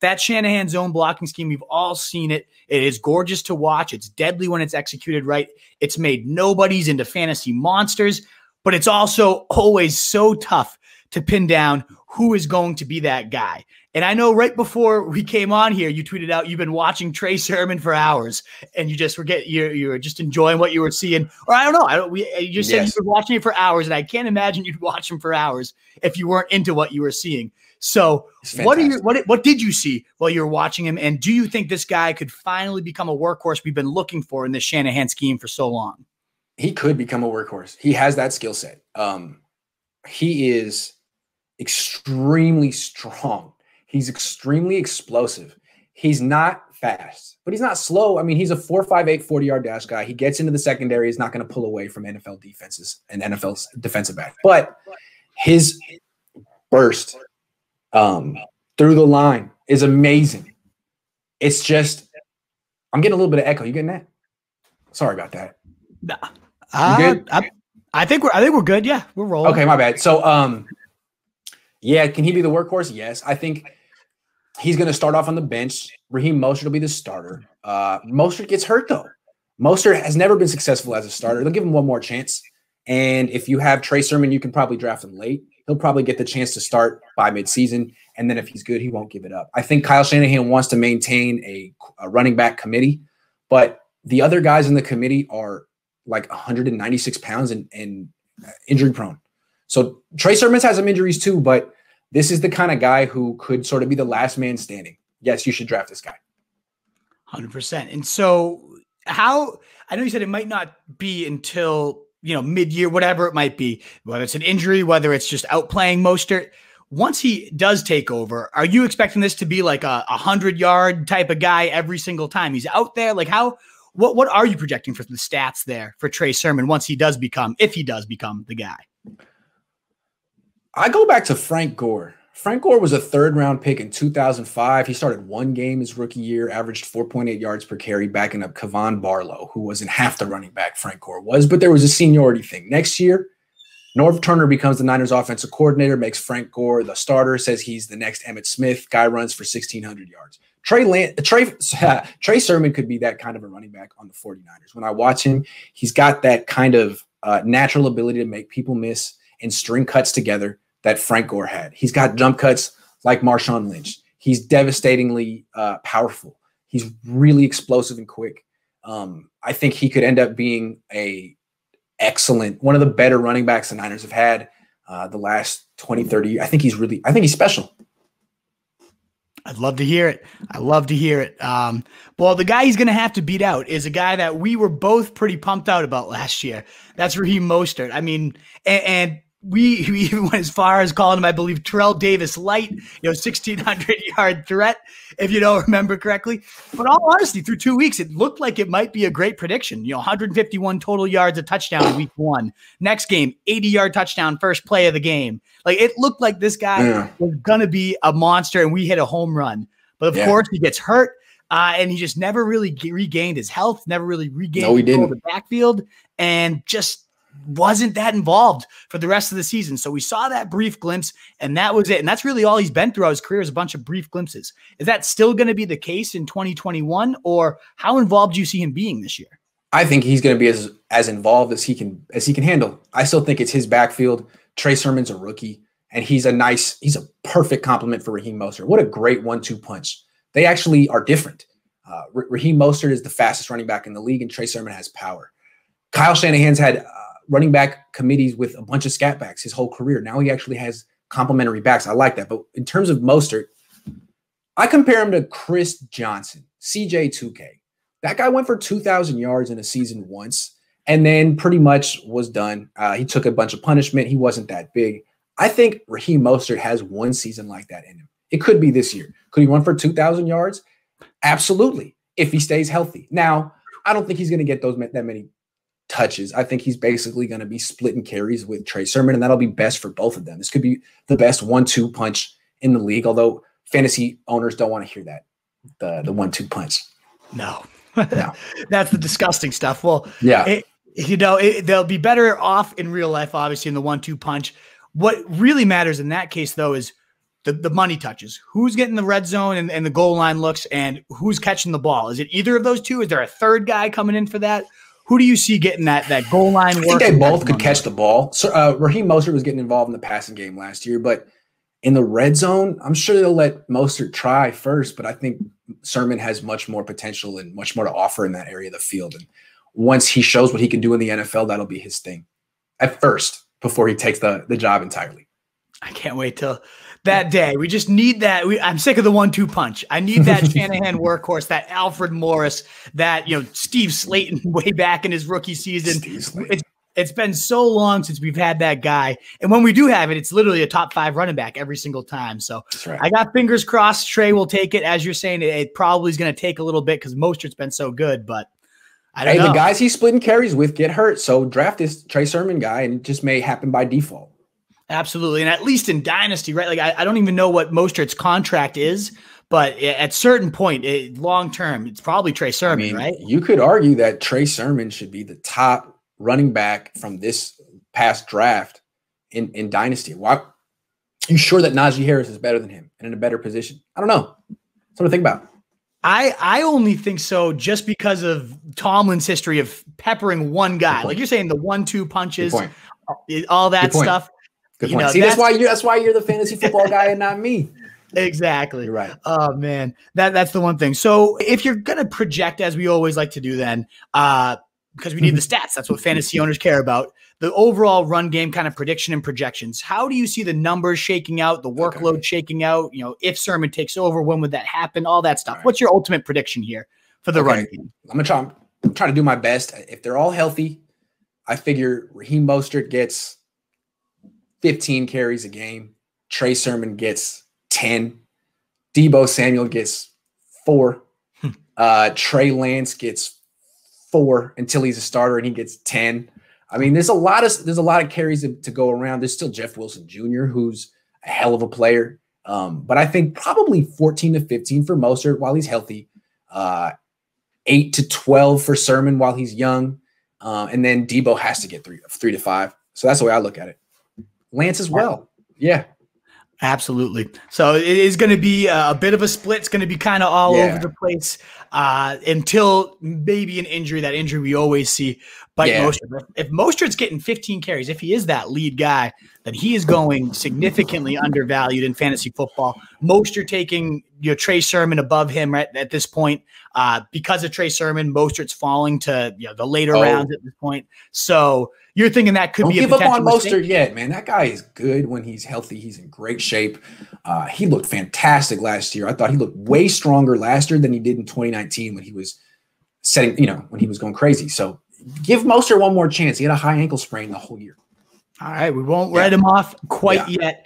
that Shanahan zone blocking scheme, we've all seen it. It is gorgeous to watch. It's deadly when it's executed right. It's made nobodies into fantasy monsters, but it's also always so tough to pin down who is going to be that guy. And I know right before we came on here, you tweeted out you've been watching Trey Sermon for hours, and you just forget you're just enjoying what you were seeing. Or I don't know. You just said you've been watching it for hours, and I can't imagine you'd watch him for hours if you weren't into what you were seeing. So what did you see while you were watching him? And do you think this guy could finally become a workhorse we've been looking for in this Shanahan scheme for so long? He could become a workhorse. He has that skill set. He is extremely strong. He's extremely explosive. He's not fast, but he's not slow. I mean, he's a 4.58 40-yard dash guy. He gets into the secondary. He's not going to pull away from NFL defenses and NFL's defensive back. But his burst through the line is amazing. It's just, I'm getting a little bit of echo. You getting that? Sorry about that. Nah. I think we're good. Yeah, we're rolling. Okay, my bad. So, yeah, can he be the workhorse? Yes. I think he's going to start off on the bench. Raheem Mostert will be the starter. Mostert gets hurt, though. Mostert has never been successful as a starter. They'll give him one more chance. And if you have Trey Sermon, you can probably draft him late. He'll probably get the chance to start by midseason. And then if he's good, he won't give it up. I think Kyle Shanahan wants to maintain a running back committee, but the other guys in the committee are like 196 pounds and injury prone. So Trey Sermon has some injuries too, but this is the kind of guy who could sort of be the last man standing. Yes, you should draft this guy. 100%. And so I know you said it might not be until, mid-year, whatever it might be, whether it's an injury, whether it's just outplaying Mostert. Once he does take over, are you expecting this to be like a 100-yard type of guy every single time he's out there? Like what are you projecting for the stats there for Trey Sermon once if he does become the guy? I go back to Frank Gore. Frank Gore was a third-round pick in 2005. He started one game his rookie year, averaged 4.8 yards per carry, backing up Kevon Barlow, who wasn't half the running back Frank Gore was, but there was a seniority thing. Next year, Norv Turner becomes the Niners offensive coordinator, makes Frank Gore the starter, says he's the next Emmitt Smith. Guy runs for 1,600 yards. Trey Sermon could be that kind of a running back on the 49ers. When I watch him, he's got that kind of natural ability to make people miss and string cuts together that Frank Gore had. He's got jump cuts like Marshawn Lynch. He's devastatingly powerful. He's really explosive and quick. I think he could end up being one of the better running backs the Niners have had the last 20, 30 years. I think he's special. I'd love to hear it. Well, the guy he's going to have to beat out is a guy that we were both pretty pumped out about last year. That's Raheem Mostert. I mean, and we even went as far as calling him, I believe, Terrell Davis light, 1,600-yard threat, if you don't remember correctly. But all honesty, through 2 weeks, it looked like it might be a great prediction. 151 total yards, a touchdown in week 1. Next game, 80-yard touchdown, first play of the game. Like, it looked like this guy was going to be a monster, and we hit a home run. But, of course, he gets hurt, and he just never really regained his health, never really regained the backfield, and just wasn't that involved for the rest of the season. So we saw that brief glimpse, and that was it. And that's really all he's been throughout his career, is a bunch of brief glimpses. Is that still going to be the case in 2021, or how involved do you see him being this year? I think he's going to be as involved as he can handle. I still think it's his backfield. Trey Sermon's a rookie, and he's a perfect complement for Raheem Mostert. What a great 1-2 punch. They actually are different. Raheem Mostert is the fastest running back in the league, and Trey Sermon has power. Kyle Shanahan's had running back committees with a bunch of scat backs his whole career. Now he actually has complementary backs. I like that. But in terms of Mostert, I compare him to Chris Johnson, CJ2K. That guy went for 2,000 yards in a season once and then pretty much was done. He took a bunch of punishment. He wasn't that big. I think Raheem Mostert has one season like that in him. It could be this year. Could he run for 2,000 yards? Absolutely, if he stays healthy. Now, I don't think he's going to get that many touches. I think he's basically going to be splitting carries with Trey Sermon, and that'll be best for both of them. This could be the best 1-2 punch in the league, although fantasy owners don't want to hear that, the 1-2 punch. No. No. That's the disgusting stuff. Well, yeah, they'll be better off in real life, obviously, in the 1-2 punch. What really matters in that case, though, is the money touches. Who's getting the red zone and the goal line looks, and who's catching the ball? Is it either of those two? Is there a third guy coming in for that? Who do you see getting that goal line work? I think they both could catch the ball. So Raheem Mostert was getting involved in the passing game last year, but in the red zone, I'm sure they'll let Mostert try first, but I think Sermon has much more potential and much more to offer in that area of the field. And once he shows what he can do in the NFL, that'll be his thing at first before he takes the job entirely. I can't wait till that day. We just need that. I'm sick of the 1-2 punch. I need that Shanahan workhorse, that Alfred Morris, that Steve Slayton way back in his rookie season. It's been so long since we've had that guy, and when we do have it, it's literally a top 5 running back every single time. So right. I got fingers crossed. Trey will take it, as you're saying. It probably is going to take a little bit because Mostert's been so good, but I don't know. The guys he's splitting carries with get hurt, so draft this Trey Sermon guy, and it just may happen by default. Absolutely. And at least in Dynasty, right? Like I don't even know what Mostert's contract is, but at certain point, long-term, it's probably Trey Sermon, right? You could argue that Trey Sermon should be the top running back from this past draft in Dynasty. Why? You sure that Najee Harris is better than him and in a better position? I don't know. Something to think about. I only think so just because of Tomlin's history of peppering one guy. Like you're saying, the 1-2 punches, all that stuff. Good point. See, that's why you're the fantasy football guy and not me. Exactly. You're right. Oh man, that's the one thing. So if you're gonna project, as we always like to do, then because we need the stats, that's what fantasy owners care about. The overall run game kind of prediction and projections. How do you see the numbers shaking out, the workload shaking out? If Sermon takes over, when would that happen? All that stuff. Right. What's your ultimate prediction here for the run game? I'm trying to do my best. If they're all healthy, I figure Raheem Mostert gets 15 carries a game. Trey Sermon gets 10. Deebo Samuel gets 4. Trey Lance gets 4 until he's a starter and he gets 10. I mean, there's a lot of carries to go around. There's still Jeff Wilson Jr., who's a hell of a player. But I think probably 14 to 15 for Mostert while he's healthy. 8 to 12 for Sermon while he's young. And then Deebo has to get 3 to 5. So that's the way I look at it. Lance as well. Yeah. Absolutely. So it is going to be a bit of a split. It's going to be kind of all over the place until maybe an injury, that injury we always see. But Mostert, if Mostert's getting 15 carries, if he is that lead guy, then he is going significantly undervalued in fantasy football. Mostert taking Trey Sermon above him right at this point. Because of Trey Sermon, Mostert's falling to the later rounds at this point. So you're thinking that could be a potential give up on Mostert yet, man. That guy is good when he's healthy. He's in great shape. He looked fantastic last year. I thought he looked way stronger last year than he did in 2019 when he was when he was going crazy. So give Mostert one more chance. He had a high ankle sprain the whole year. All right. We won't write him off quite yet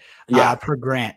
per Grant.